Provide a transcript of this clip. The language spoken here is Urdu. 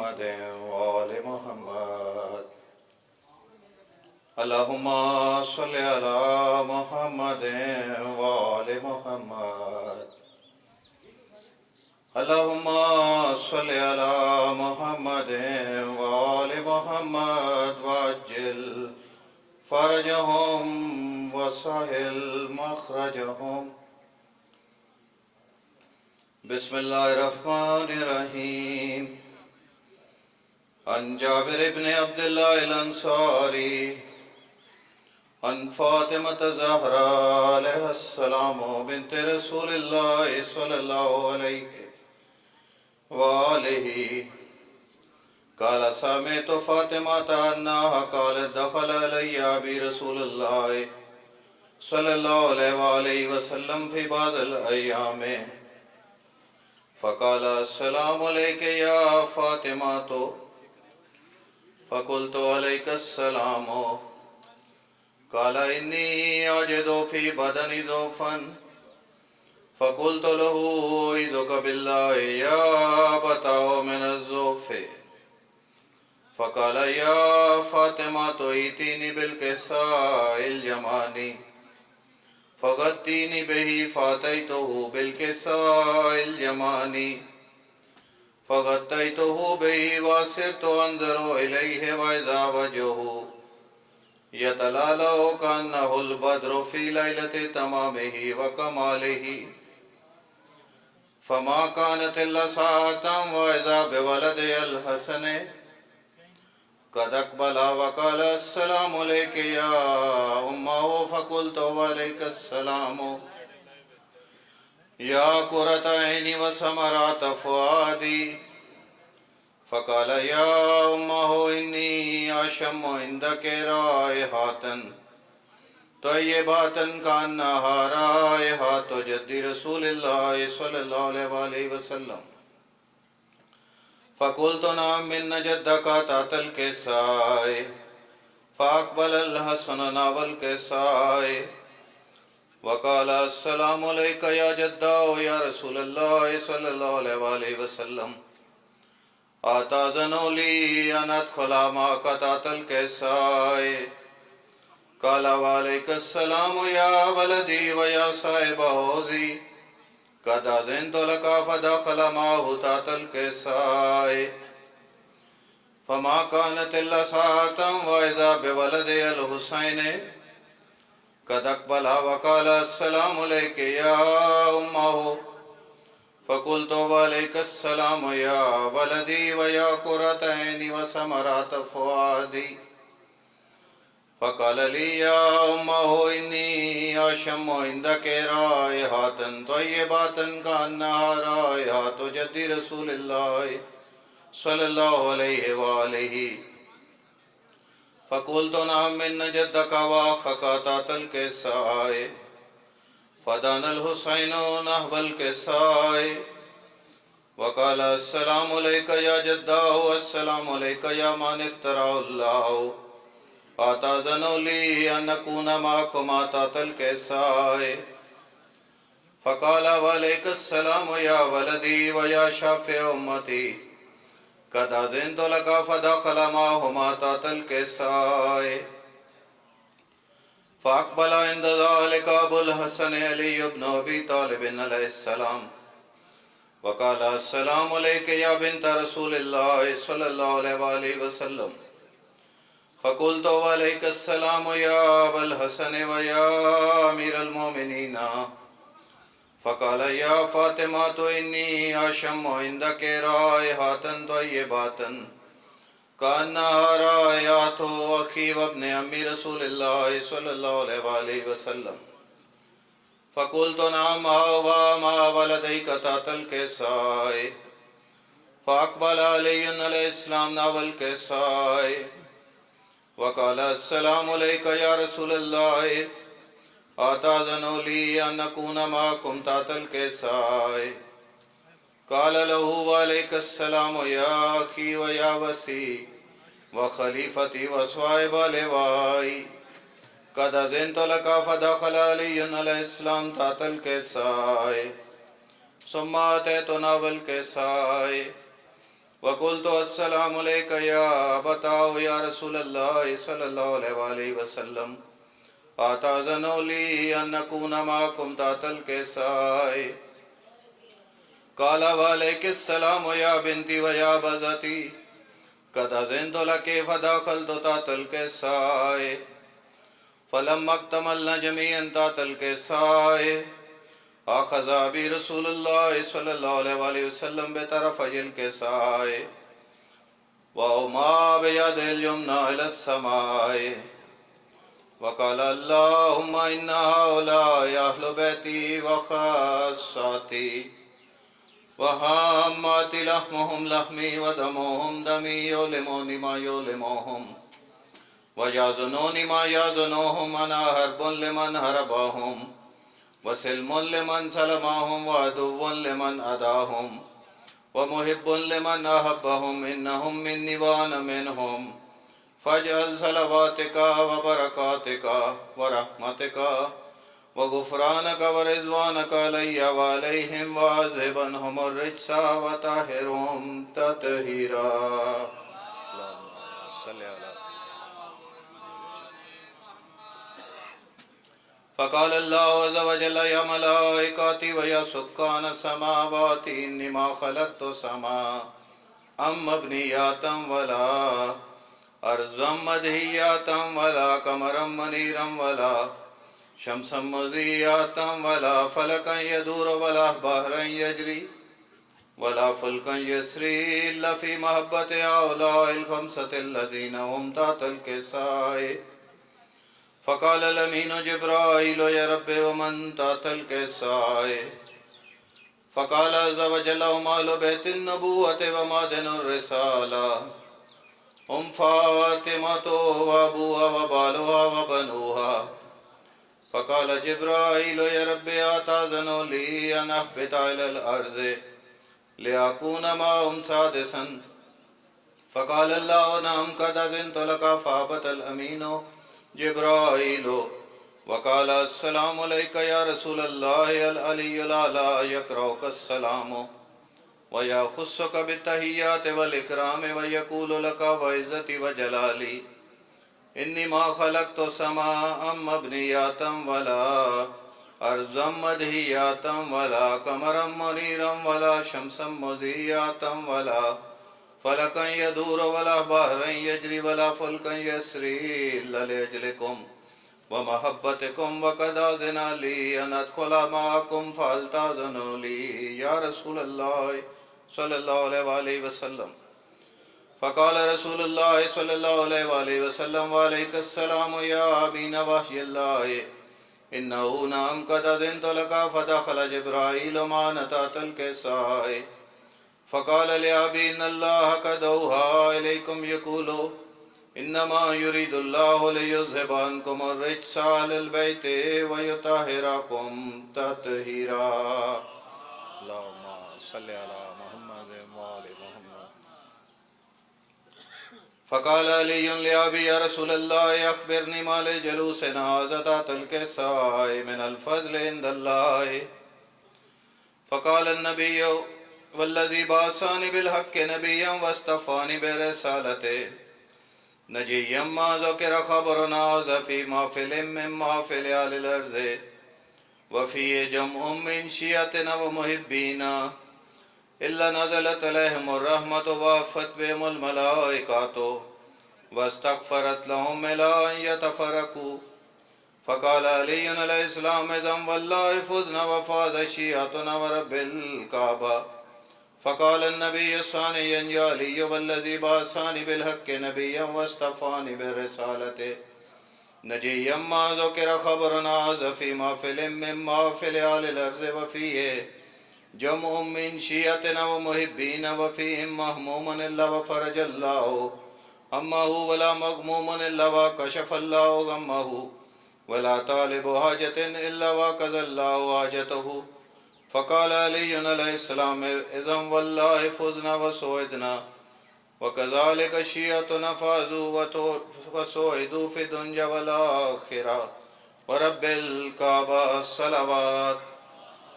محمد وآل محمد اللهم صل على محمد وآل محمد اللهم صل على محمد وآل محمد وعجل فرجهم وسهل مخرجهم بسم الله الرحمن الرحيم عن جابر بن عبد الله الأنصاري عن فاطمة الزهراء عليها السلام بنت رسول الله صلى الله عليه وآله قال سمعت فاطمة أنها قالت دخل علي أبي رسول الله صلى الله عليه وآله وسلم في بعض الأيام فقال السلام عليك يا فاطمة فقلت عليك السلام قال إني أجد في بدني ضعفا فقلت له أعوذك بالله يا أبتاه من الضعف فقال يا فاطمة ائتيني بالكساء اليماني فغطيني به فأتيته بالكساء اليماني فغطيته به وصرت أنظر إليه وإذا وجهه يتلالأ كأنه البدر في ليلة تمامه وكماله فما كانت إلا ساعة وإذا بولدي الحسن قد أقبل وقال السلام عليك يا أمه فقلت وعليك السلام يا قرة عيني وثمرة فؤادي فقال يا أمه إني أشم عندك رائحة طيبة كأنها رائحة جد رسول الله صلى الله عليه وسلم فقلت نعم من جدك تحت الكساء فأقبل الحسن نحو الكساء وقال السلام عليك يا جداه يا رسول الله صلى الله عليه وسلم أتأذن لي أن أدخل معك تحت الكساء قال وعليك السلام يا ولدي ويا صاحب حوزي قد أذنت لك فدخل معه تحت الكساء فما كانت إلا ساعة وإذا بولدي الحسين قد أقبل وقال السلام عليك يا أمه فقلت وعليك السلام يا ولدي ويا قرة عيني وثمرة فؤادي فقال لي يا أمه إني أشم عندك رائحة طيبة كأنها رائحة جد رسول الله صلى الله عليه وآله فقلت نعم من جدك وأخك تحت الكساء فدان الحسين نحو الكساء وقال السلام عليك يا جداه والسلام عليك يا من اخترع الله أتأذن لي أن أكون معكما تحت الكساء فقال وعليك السلام يا ولدي ويا شافع أمتي قد أذنت لك فدخل معهما تحت الكساء فأقبل عند ذلك أبو الحسن علي بن أبي طالب عليه السلام وقال السلام عليك يا بنت رسول الله صلى الله عليه وسلم فقلت وعليك السلام يا أبا الحسن ويا أمير المؤمنين فقال يا فاطمة إني أشم عندك رائحة طيبة كأنها رائحة أخي وابن عمي رسول الله صلى الله عليه وسلم فقلت نعم وما ولديك تحت الكساء فأقبل علي عليه السلام نحو الكساء وقال السلام عليك يا رسول الله أتأذن لي أن أكون معكم تحت الكساء قال له وعليك السلام يا أخي ويا وسي وخليفتي وصاحب لوائي قد أذنت لك فدخل علي عليه السلام تحت الكساء ثم أتيت نحو الكساء وقلت السلام عليك يا أبتاه يا رسول الله صلى الله عليه وآله وسلم أتأذن لي أن أكون معكم تحت الكساء قال وعليك السلام يا بنتي ويا بزتي قد أذنت لك فدخلت تحت الكساء فلما اكتملنا جميعا تحت الكساء أخذ بي رسول الله صلى الله عليه وآله وسلم بطرفي الكساء وأومى بيد اليمنى إلى السماء وقال اللهم إن هؤلاء أهل بيتي وخاصتي وهاماتي لحمهم لحمي ودمهم دمي يؤلموني ما يؤلمهم ويحزنوني ما يحزنهم أنا حرب لمن حربهم وسلم لمن سلمهم وعدو لمن أداهم ومحب لمن أحبهم إنهم مني وأنا منهم فاجعل صلواتك وبركاتك ورحمتك وغفرانك ورضوانك علي وعليهم واذهب عنهم الرجس وطهرهم تطهيرا. اللهم صل على فقال الله عز وجل يا ملائكتي ويا سكان السماوات إني ما خلقت السماء مبنيات ولا أرضا مدهيات ولا قمرا منيرا ولا شمسا مضيئة ولا فلكا يدور ولا بحرا يجري ولا فلكا يسري إلا في محبة هؤلاء الخمسة الذين هم تحت الكساء. فقال الأمين جبرائيل يا رب ومن تحت الكساء؟ فقال عز وجل هم أهل بيت النبوة ومعدن الرسالة هم فاطمة وأبوها وبالها وبنوها. فقال جبرائيل يا رب أتأذن لي أن أهبط إلى الأرض لأكون معهم سادسا؟ فقال الله نعم قد أذنت لك. فهبط الأمين جبرائيل وقال السلام عليك يا رسول الله العلي الأعلى يقرأك السلام ويخصك بالتحيات والإكرام ويقول لك وعزتي وجلالي إني ما خلقت سماء مبنيات ولا أرضا مدهيات ولا قمرا منيرا ولا شمسا مضيئة ولا فلكا يدور ولا بحرا يجري ولا فلكا يسري إلا لأجلكم ومحبتكم وقد أذن لي أن أدخل معكم فهل تأذنوا لي يا رسول الله صلى الله عليه وآله وسلم؟ فقال رسول الله صلى الله عليه وآله وسلم وعليك السلام يا أمين وحي الله إنه نعم قد أذنت لك. فدخل جبرائيل معنا تحت الكساء فقال لأبي إن الله قد أوحى إليكم يقول إنما يريد الله ليذهب عنكم الرجس أهل البيت ويطهركم تطهيرا. اللهم صل على محمد وآل محمد. فقال علي لأبي يا رسول الله أخبرني ما لجلوسنا هذا تحت الكساء من الفضل عند الله. فقال النبي والذي بعثني بالحق نبيا واصطفاني برسالته نجيا ما ذكر خبرنا هذا في محفل من محافل أهل الأرض وفيه جمع من شيعتنا ومحبينا إلا نزلت عليهم الرحمة ووفت بهم الملائكة واستغفرت لهم إلى أن يتفرقوا. فقال علي عليه السلام إذن والله فزنا وفاز شيعتنا ورب الكعبة. فقال النبي ثانيا يا علي والذي بعثني بالحق نبيا واصطفاني برسالته نجيا ما ذكر خبرنا هذا في محفل من محافل أهل الأرض وفيه جمع من شيعتنا ومحبين وفيهم مهموم إلا وفرج الله همه ولا مغموم إلا وكشف الله غمه ولا طالب حاجة إلا وقضى الله حاجته. فقال علي عليه السلام إذن والله فزنا وسعدنا وكذلك شيعتنا فازوا وسعدوا في الدنيا والآخرة ورب الكعبة الصلوات.